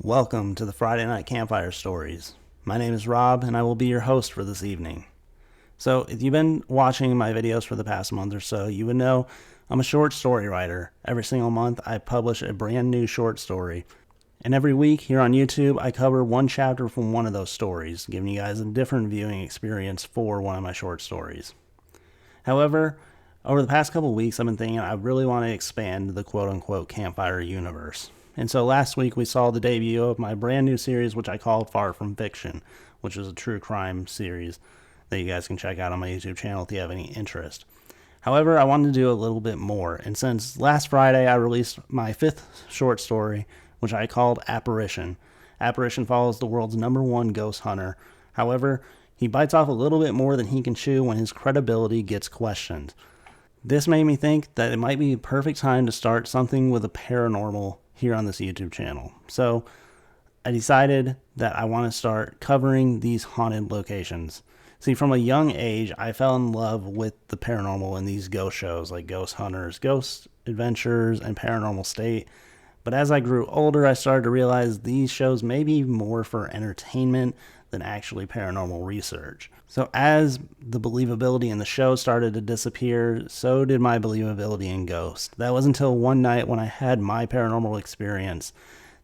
Welcome to the Friday Night Campfire Stories. My name is Rob, and I will be your host for this evening. So, if you've been watching my videos for the past month or so, you would know I'm a short story writer. Every single month, I publish a brand new short story. And every week here on YouTube, I cover one chapter from one of those stories, giving you guys a different viewing experience for one of my short stories. However, over the past couple of weeks, I've been thinking I really want to expand the quote-unquote campfire universe. And so last week we saw the debut of my brand new series, which I call Far From Fiction, which is a true crime series that you guys can check out on my YouTube channel if you have any interest. However, I wanted to do a little bit more, and since last Friday I released my fifth short story, which I called Apparition. Apparition follows the world's #1 ghost hunter. However, he bites off a little bit more than he can chew when his credibility gets questioned. This made me think that it might be a perfect time to start something with a paranormal here on this YouTube channel. So I decided that I want to start covering these haunted locations. See, from a young age, I fell in love with the paranormal and these ghost shows like Ghost Hunters, Ghost Adventures, and Paranormal State. But as I grew older, I started to realize these shows may be more for entertainment than actually paranormal research. So as the believability in the show started to disappear, so did my believability in ghosts. That was until one night when I had my paranormal experience,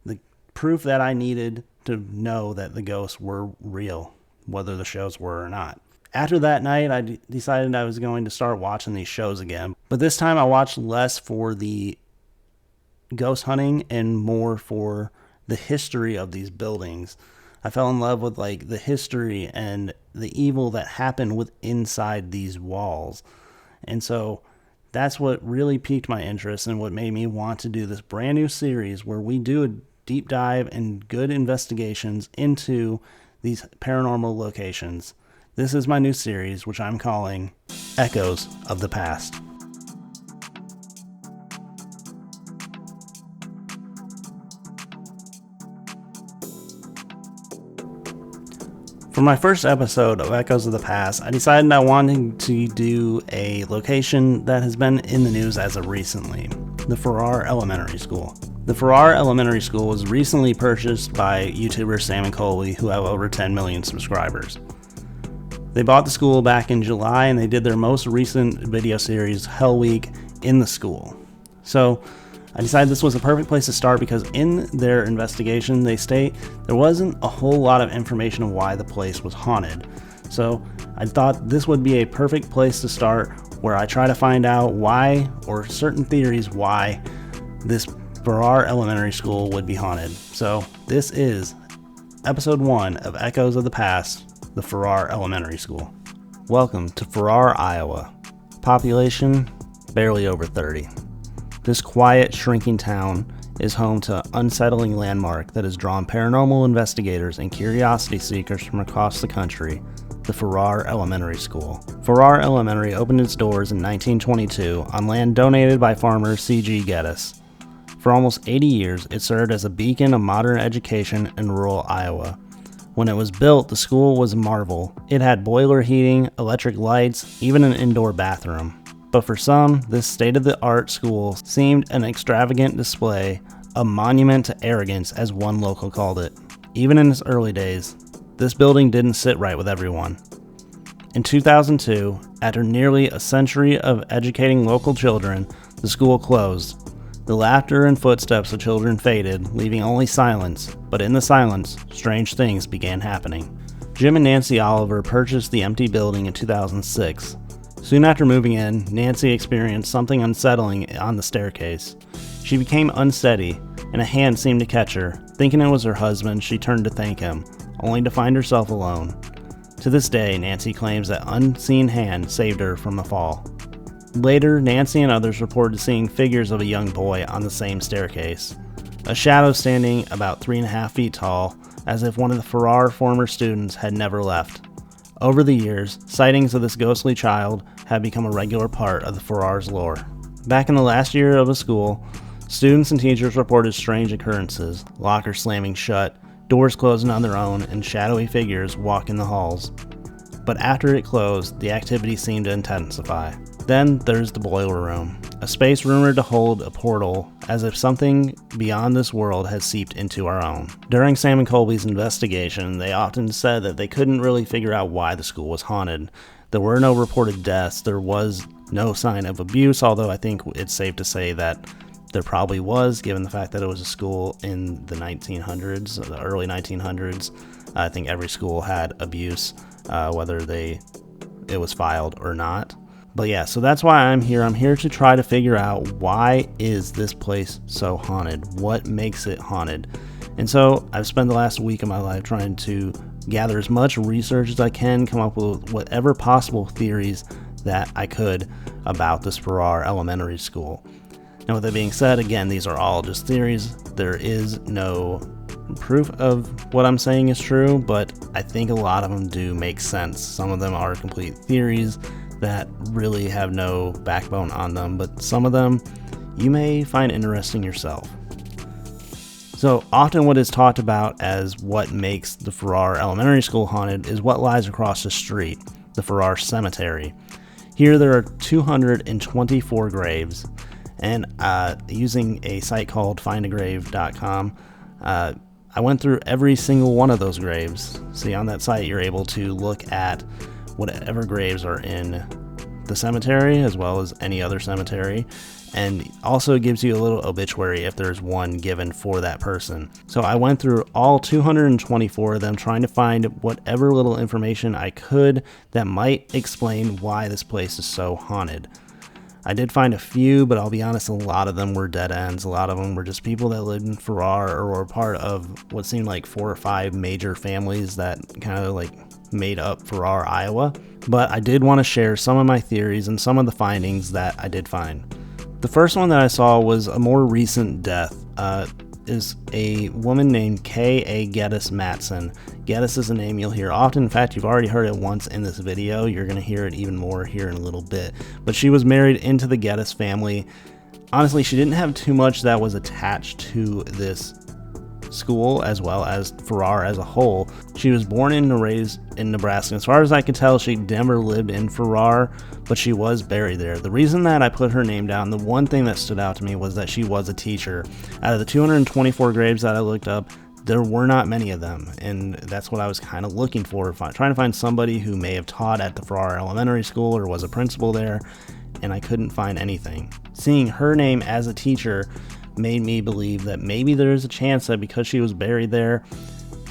the proof that I needed to know that the ghosts were real, whether the shows were or not. After that night, I decided I was going to start watching these shows again. But this time I watched less for the ghost hunting and more for the history of these buildings. I fell in love with the history and the evil that happened inside these walls. And so that's what really piqued my interest and what made me want to do this brand new series where we do a deep dive and good investigations into these paranormal locations. This is my new series, which I'm calling Echoes of the Past. For my first episode of Echoes of the Past, I decided I wanted to do a location that has been in the news as of recently, the Farrar Elementary School. The Farrar Elementary School was recently purchased by Youtubers Sam and Colby, who have over 10 million subscribers. They bought the school back in July, and they did their most recent video series, Hell Week, in the school. So I decided this was a perfect place to start because in their investigation, they state there wasn't a whole lot of information on why the place was haunted. So I thought this would be a perfect place to start where I try to find out why, or certain theories why, this Farrar Elementary School would be haunted. So this is episode 1 of Echoes of the Past, the Farrar Elementary School. Welcome to Farrar, Iowa. Population, barely over 30. This quiet, shrinking town is home to an unsettling landmark that has drawn paranormal investigators and curiosity seekers from across the country, the Farrar Elementary School. Farrar Elementary opened its doors in 1922 on land donated by farmer C.G. Geddes. For almost 80 years, it served as a beacon of modern education in rural Iowa. When it was built, the school was a marvel. It had boiler heating, electric lights, even an indoor bathroom. But for some, this state-of-the-art school seemed an extravagant display, a monument to arrogance, as one local called it. Even in its early days, this building didn't sit right with everyone. In 2002, after nearly a century of educating local children, the school closed. The laughter and footsteps of children faded, leaving only silence, but in the silence, strange things began happening. Jim and Nancy Oliver purchased the empty building in 2006. Soon after moving in, Nancy experienced something unsettling on the staircase. She became unsteady, and a hand seemed to catch her. Thinking it was her husband, she turned to thank him, only to find herself alone. To this day, Nancy claims that unseen hand saved her from the fall. Later, Nancy and others reported seeing figures of a young boy on the same staircase. A shadow standing about 3.5 feet tall, as if one of the Ferrar former students had never left. Over the years, sightings of this ghostly child have become a regular part of the Ferrar's lore. Back in the last year of the school, students and teachers reported strange occurrences, lockers slamming shut, doors closing on their own, and shadowy figures walking the halls. But after it closed, the activity seemed to intensify. Then there's the boiler room. a space rumored to hold a portal, as if something beyond this world has seeped into our own. During Sam and Colby's investigation, they often said that they couldn't really figure out why the school was haunted. There were no reported deaths, there was no sign of abuse, although I think it's safe to say that there probably was, given the fact that it was a school in the 1900s, the early 1900s. I think every school had abuse, whether it was filed or not. But yeah, so that's why I'm here. I'm here to try to figure out, why is this place so haunted? What makes it haunted? And so I've spent the last week of my life trying to gather as much research as I can, come up with whatever possible theories that I could about this Farrar Elementary School. Now, with that being said, again, these are all just theories. There is no proof of what I'm saying is true, but I think a lot of them do make sense. Some of them are complete theories that really have no backbone on them, but some of them you may find interesting yourself. So often what is talked about as what makes the Farrar Elementary School haunted is what lies across the street, the Farrar Cemetery. Here there are 224 graves, and using a site called findagrave.com, I went through every single one of those graves. See, on that site you're able to look at whatever graves are in the cemetery as well as any other cemetery, and also gives you a little obituary if there's one given for that person. So I went through all 224 of them, trying to find whatever little information I could that might explain why this place is so haunted. I did find a few, but I'll be honest, a lot of them were dead ends. A lot of them were just people that lived in Ferrar or were part of what seemed like 4 or 5 major families that kind of like made up Ferrar, Iowa. But I did want to share some of my theories and some of the findings that I did find. The first one that I saw was a more recent death. Is a woman named K.A. Geddes Matson. Geddes is a name you'll hear often. In fact, you've already heard it once in this video. You're going to hear it even more here in a little bit. But she was married into the Geddes family. Honestly, she didn't have too much that was attached to this school as well as Ferrar as a whole. She was born and raised in Nebraska. As far as I could tell, she never lived in Ferrar, but she was buried there. The reason that I put her name down, the one thing that stood out to me was that she was a teacher. Out of the 224 graves that I looked up, there were not many of them, and that's what I was kind of looking for, trying to find somebody who may have taught at the Farrar Elementary School or was a principal there, and I couldn't find anything. Seeing her name as a teacher made me believe that maybe there's a chance that because she was buried there,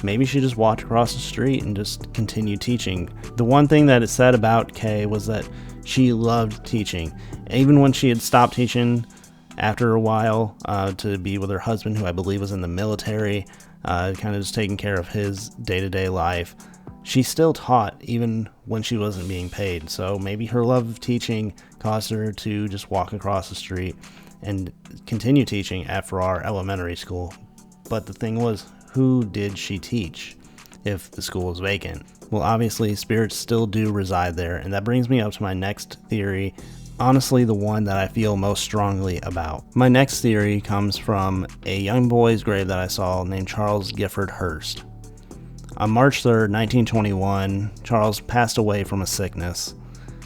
maybe she just walked across the street and just continued teaching. The one thing that it said about Kay was that she loved teaching. Even when she had stopped teaching after a while to be with her husband, who I believe was in the military, kind of just taking care of his day-to-day life, she still taught even when she wasn't being paid. So maybe her love of teaching caused her to just walk across the street and continue teaching at Farrar Elementary School. But the thing was, who did she teach if the school was vacant? Well, obviously spirits still do reside there, and that brings me up to my next theory, honestly the one that I feel most strongly about. My next theory comes from a young boy's grave that I saw named Charles Gifford Hurst. On March 3rd, 1921, Charles passed away from a sickness.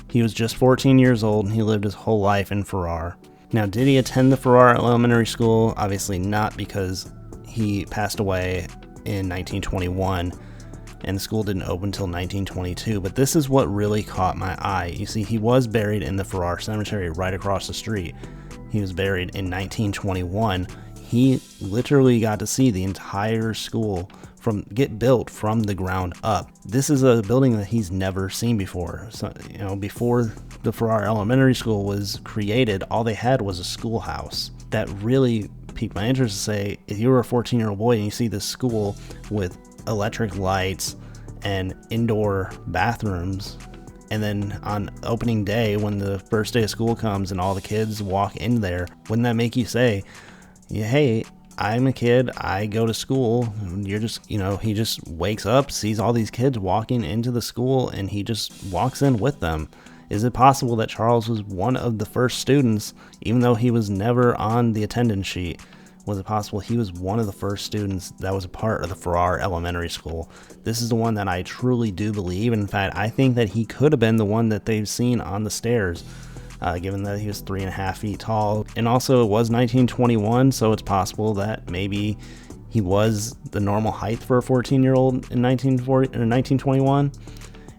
He was just 14 years old and he lived his whole life in Ferrar. Now, did he attend the Farrar Elementary School? Obviously not, because he passed away in 1921 and the school didn't open until 1922. But this is what really caught my eye. You see, he was buried in the Farrar Cemetery right across the street. He was buried in 1921. He literally got to see the entire school get built from the ground up. This is a building that he's never seen before. So, before the Farrar Elementary School was created, all they had was a schoolhouse. That really piqued my interest to say, if you were a 14-year-old boy and you see this school with electric lights and indoor bathrooms, and then on opening day, when the first day of school comes and all the kids walk in there, wouldn't that make you say, yeah, hey, I'm a kid, I go to school, you're just, he just wakes up, sees all these kids walking into the school, and he just walks in with them. Is it possible that Charles was one of the first students, even though he was never on the attendance sheet? Was it possible he was one of the first students that was a part of the Farrar Elementary School? This is the one that I truly do believe. In fact, I think that he could have been the one that they've seen on the stairs. given that he was 3.5 feet tall. And also it was 1921, so it's possible that maybe he was the normal height for a 14-year-old in 1921.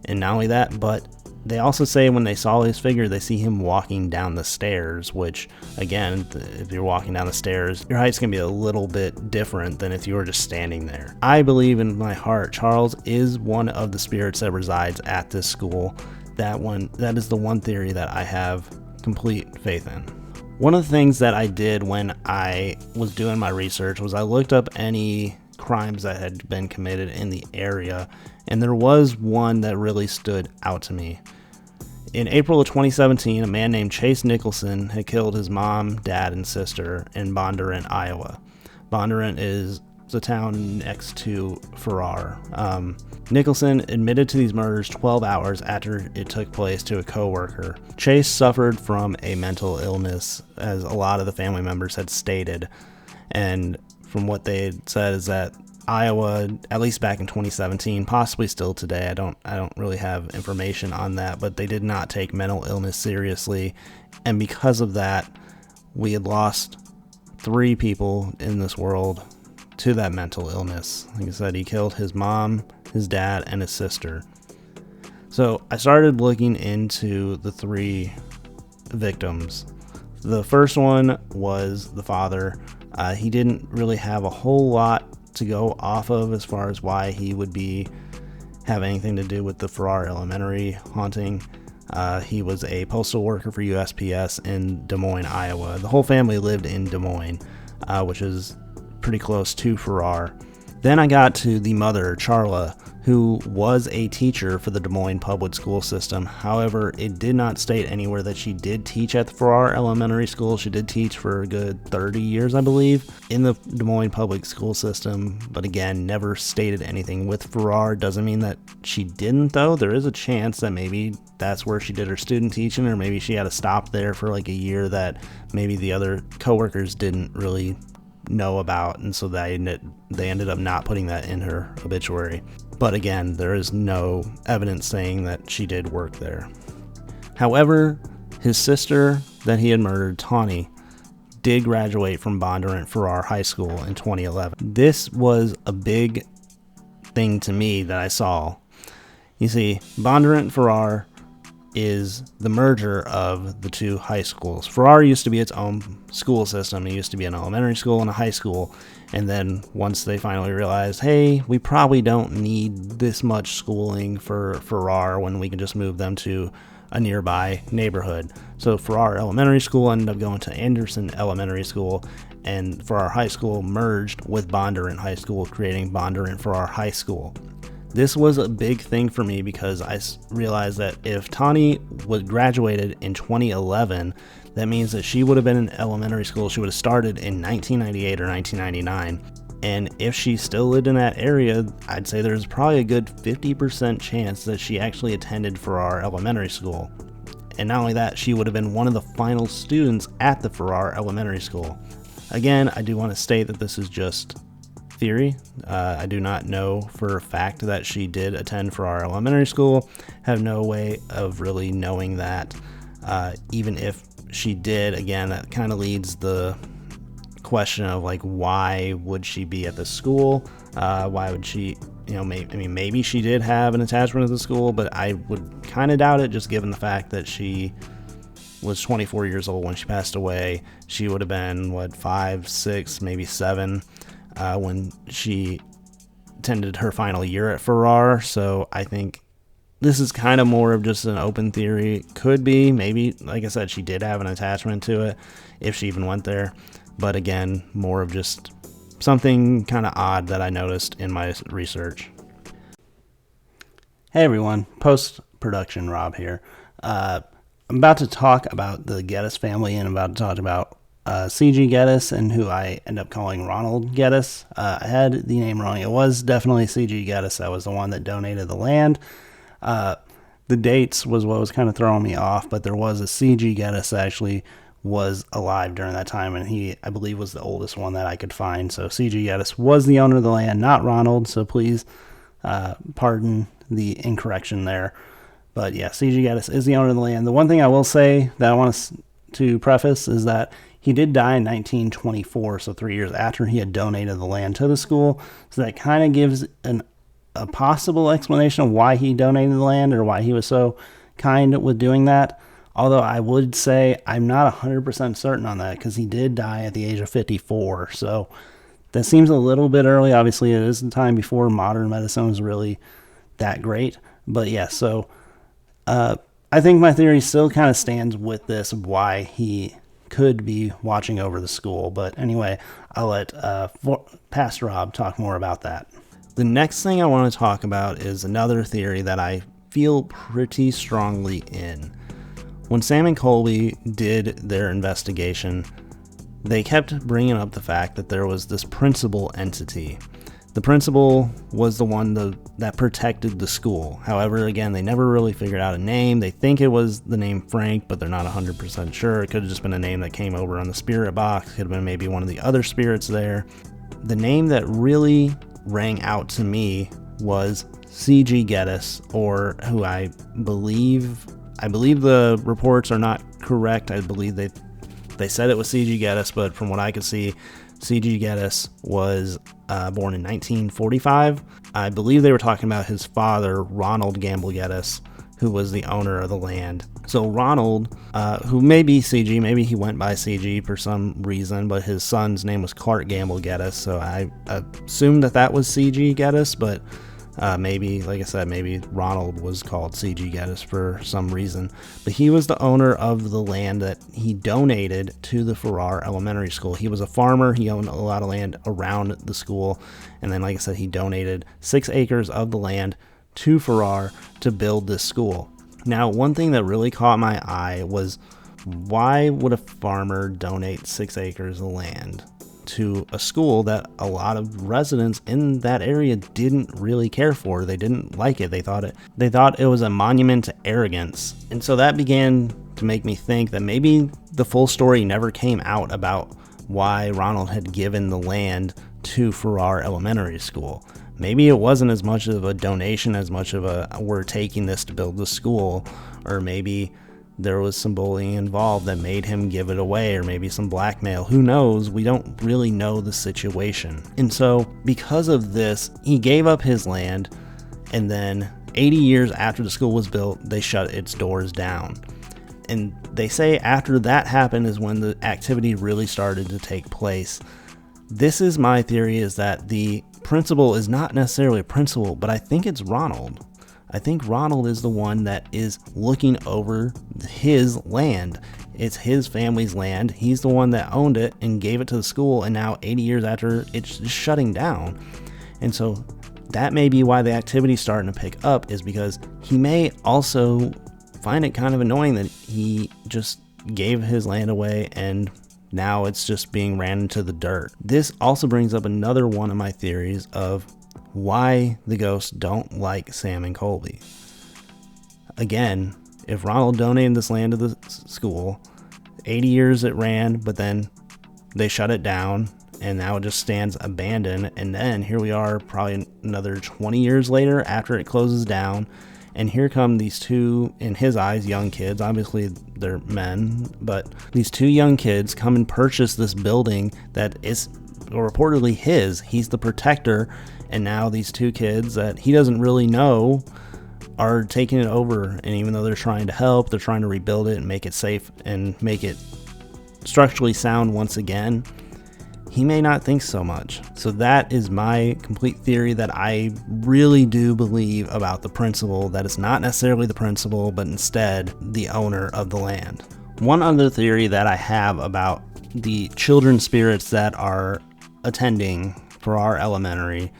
And not only that, but they also say when they saw his figure, they see him walking down the stairs, which, again, if you're walking down the stairs, your height's going to be a little bit different than if you were just standing there. I believe in my heart Charles is one of the spirits that resides at this school. That is the one theory that I have complete faith in. One of the things that I did when I was doing my research was I looked up any crimes that had been committed in the area, and there was one that really stood out to me. In April of 2017, a man named Chase Nicholson had killed his mom, dad, and sister in Bondurant, Iowa. Bondurant is the town next to Ferrar. Nicholson admitted to these murders 12 hours after it took place to a co-worker. Chase suffered from a mental illness, as a lot of the family members had stated, and from what they had said is that Iowa, at least back in 2017, possibly still today, I don't really have information on that, but they did not take mental illness seriously, and because of that, we had lost 3 people in this world to that mental illness. Like I said, he killed his mom, his dad, and his sister. So I started looking into the 3 victims. The first one was the father. He didn't really have a whole lot to go off of as far as why he would have anything to do with the Farrar Elementary haunting. He was a postal worker for USPS in Des Moines, Iowa. The whole family lived in Des Moines, which is pretty close to Ferrar. Then I got to the mother, Charla, who was a teacher for the Des Moines public school system. However, it did not state anywhere that she did teach at the Farrar Elementary School. She did teach for a good 30 years, I believe, in the Des Moines public school system, but again, never stated anything with Farrar. Doesn't mean that she didn't, though. There is a chance that maybe that's where she did her student teaching, or maybe she had to stop there for like a year that maybe the other coworkers didn't really know about, and so they ended up not putting that in her obituary. But again, there is no evidence saying that she did work there. However, his sister that he had murdered, Tawny, did graduate from Bondurant Farrar High School in 2011. This was a big thing to me that I saw. You see, Bondurant Farrar is the merger of the 2 high schools. Farrar used to be its own school system. It used to be an elementary school and a high school. And then once they finally realized, hey, we probably don't need this much schooling for Farrar when we can just move them to a nearby neighborhood. So Farrar Elementary School ended up going to Anderson Elementary School, and Farrar High School merged with Bondurant High School, creating Bondurant Farrar High School. This was a big thing for me because I realized that if Tawny was graduated in 2011, that means that she would have been in elementary school. She would have started in 1998 or 1999. And if she still lived in that area, I'd say there's probably a good 50% chance that she actually attended Farrar Elementary School. And not only that, she would have been one of the final students at the Farrar Elementary School. Again, I do want to state that this is just theory. I do not know for a fact that she did attend Farrar Elementary School. Have no way of really knowing that. Even if she did, again, that kind of leads the question of like, why would she be at the school? Why would she, maybe she did have an attachment to the school, but I would kind of doubt it, just given the fact that she was 24 years old when she passed away. She would have been 5, 6, maybe 7 when she attended her final year at Farrar. So I think this is kind of more of just an open theory. Could be, maybe, like I said, she did have an attachment to it if she even went there. But again, more of just something kind of odd that I noticed in my research. Hey everyone, post-production Rob here. I'm about to talk about the Geddes family, and I'm about to talk about C.G. Geddes, and who I end up calling Ronald Geddes. I had the name wrong. It was definitely C.G. Geddes. That was the one that donated the land. The dates was what was kind of throwing me off, but there was a C.G. Geddes that actually was alive during that time, and he, I believe, was the oldest one that I could find. So C.G. Geddes was the owner of the land, not Ronald, so please pardon the incorrection there. But yeah, C.G. Geddes is the owner of the land. The one thing I will say that I want to preface is that he did die in 1924, so 3 years after he had donated the land to the school. So that kind of gives a possible explanation of why he donated the land or why he was so kind with doing that. Although I would say I'm not 100% certain on that because he did die at the age of 54. So that seems a little bit early. Obviously, it is the time before modern medicine was really that great. But yeah, so I think my theory still kind of stands with this of why he could be watching over the school. But anyway, I'll let Pastor Rob talk more about that. The next thing I want to talk about is another theory that I feel pretty strongly in. When Sam and Colby did their investigation, they kept bringing up the fact that there was this principal entity. The principal was the one that protected the school. However, again, they never really figured out a name. They think it was the name Frank, but they're not 100% sure. It could have just been a name that came over on the spirit box. It could have been maybe one of the other spirits there. The name that really rang out to me was C.G. Geddes, or who I believe the reports are not correct. I believe they said it was C.G. Geddes, but from what I could see, C.G. Geddes was born in 1945. I believe they were talking about his father, Ronald Gamble Geddes, who was the owner of the land. So Ronald, who may be CG, maybe he went by CG for some reason, but his son's name was Clark Gamble Geddes, so I assumed that was CG Geddes, but maybe, like I said, maybe Ronald was called CG Geddes for some reason. But he was the owner of the land that he donated to the Farrar Elementary School. He was a farmer. He owned a lot of land around the school. And then, like I said, he donated 6 acres of the land to Ferrar to build this school. Now, one thing that really caught my eye was, why would a farmer donate 6 acres of land to a school that a lot of residents in that area didn't really care for? They didn't like it. They thought it was a monument to arrogance. And so that began to make me think that maybe the full story never came out about why Ronald had given the land to Farrar Elementary School. Maybe it wasn't as much of a donation as much of a, we're taking this to build the school, or maybe there was some bullying involved that made him give it away, or maybe some blackmail. Who knows? We don't really know the situation. And so because of this, he gave up his land, and then 80 years after the school was built, they shut its doors down. And they say after that happened is when the activity really started to take place. This is my theory, is that the principal is not necessarily a principal, but I think it's Ronald. I think Ronald is the one that is looking over his land. It's his family's land. He's the one that owned it and gave it to the school, and now 80 years after, it's just shutting down. And so that may be why the activity's starting to pick up, is because he may also find it kind of annoying that he just gave his land away and now it's just being ran into the dirt. This also brings up another one of my theories of why the ghosts don't like Sam and Colby. Again, if Ronald donated this land to the school, 80 years it ran, but then they shut it down and now it just stands abandoned. And then here we are probably another 20 years later after it closes down. And here come these two, in his eyes, young kids. Obviously, they're men, but these two young kids come and purchase this building that is reportedly his. He's the protector, and now these two kids that he doesn't really know are taking it over. And even though they're trying to help, they're trying to rebuild it and make it safe and make it structurally sound once again, he may not think so much. So that is my complete theory, that I really do believe about the principal, that it's not necessarily the principal, but instead the owner of the land. One other theory that I have about the children spirits that are attending Farrar Elementary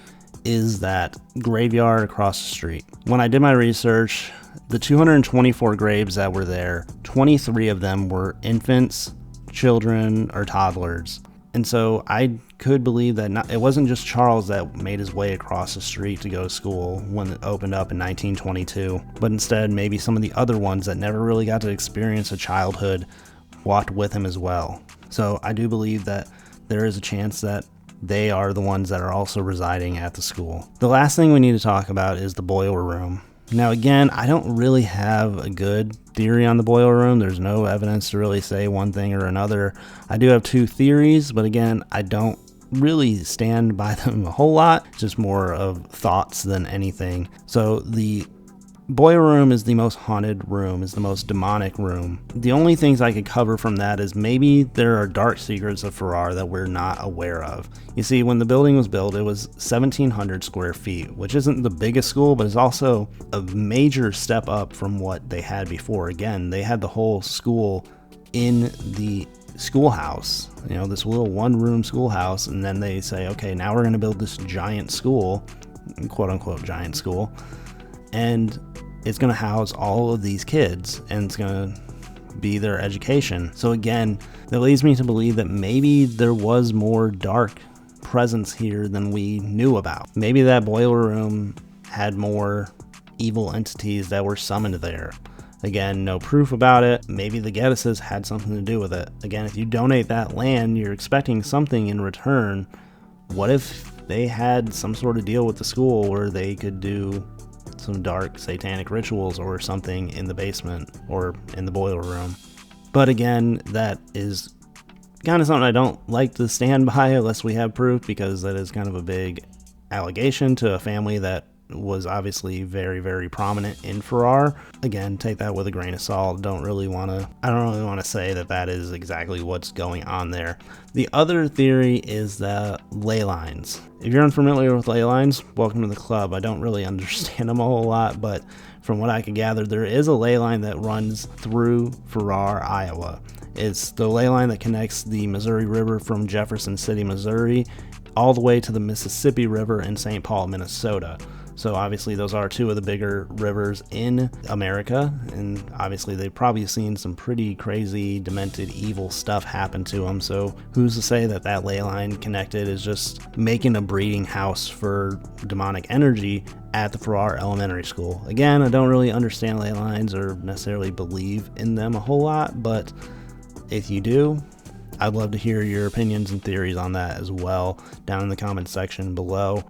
is that graveyard across the street. When I did my research, the 224 graves that were there, 23 of them were infants, children, or toddlers. And so I could believe that it wasn't just Charles that made his way across the street to go to school when it opened up in 1922, but instead maybe some of the other ones that never really got to experience a childhood walked with him as well. So I do believe that there is a chance that they are the ones that are also residing at the school. The last thing we need to talk about is the boiler room. Now again, I don't really have a good theory on the boiler room. There's no evidence to really say one thing or another. I do have two theories, but again, I don't really stand by them a whole lot. Just more of thoughts than anything. So the boiler room is the most haunted room, is the most demonic room. The only things I could cover from that is maybe there are dark secrets of Ferrar that we're not aware of. You see, when the building was built, it was 1,700 square feet, which isn't the biggest school, but is also a major step up from what they had before. Again, they had the whole school in the schoolhouse, this little one-room schoolhouse, and then they say, okay, now we're going to build this giant school, quote-unquote giant school, and it's going to house all of these kids, and it's going to be their education. So again, that leads me to believe that maybe there was more dark presence here than we knew about. Maybe that boiler room had more evil entities that were summoned there. Again, no proof about it. Maybe the Geddeses had something to do with it. Again, if you donate that land, you're expecting something in return. What if they had some sort of deal with the school where they could do some dark satanic rituals or something in the basement or in the boiler room? But again, that is kind of something I don't like to stand by unless we have proof, because that is kind of a big allegation to a family that was obviously very, very prominent in Ferrar. Again, take that with a grain of salt. I don't really want to say that that is exactly what's going on there. The other theory is the ley lines. If you're unfamiliar with ley lines, welcome to the club. I don't really understand them a whole lot, but from what I can gather, there is a ley line that runs through Farrar, Iowa. It's the ley line that connects the Missouri River from Jefferson City, Missouri, all the way to the Mississippi River in St. Paul, Minnesota. So obviously those are two of the bigger rivers in America, and obviously they've probably seen some pretty crazy, demented, evil stuff happen to them. So who's to say that that ley line connected is just making a breeding house for demonic energy at the Farrar Elementary School? Again, I don't really understand ley lines or necessarily believe in them a whole lot, but if you do, I'd love to hear your opinions and theories on that as well down in the comment section below.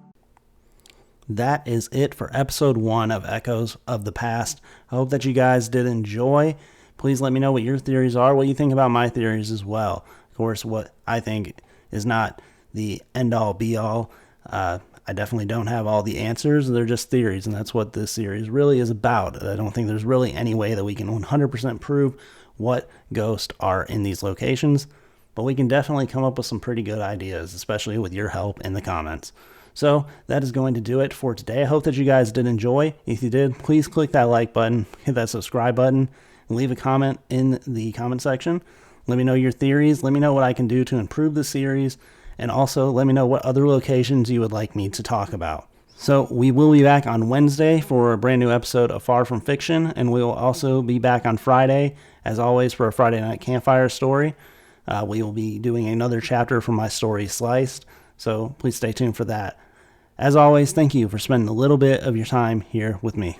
That is it for episode 1 of Echoes of the Past. I hope that you guys did enjoy. Please let me know what your theories are, what you think about my theories as well. Of course, what I think is not the end-all, be-all. I definitely don't have all the answers. They're just theories, and that's what this series really is about. I don't think there's really any way that we can 100% prove what ghosts are in these locations, but we can definitely come up with some pretty good ideas, especially with your help in the comments. So that is going to do it for today. I hope that you guys did enjoy. If you did, please click that like button, hit that subscribe button, and leave a comment in the comment section. Let me know your theories. Let me know what I can do to improve the series. And also let me know what other locations you would like me to talk about. So we will be back on Wednesday for a brand new episode of Far From Fiction. And we will also be back on Friday, as always, for a Friday Night Campfire story. We will be doing another chapter from my story, Sliced. So please stay tuned for that. As always, thank you for spending a little bit of your time here with me.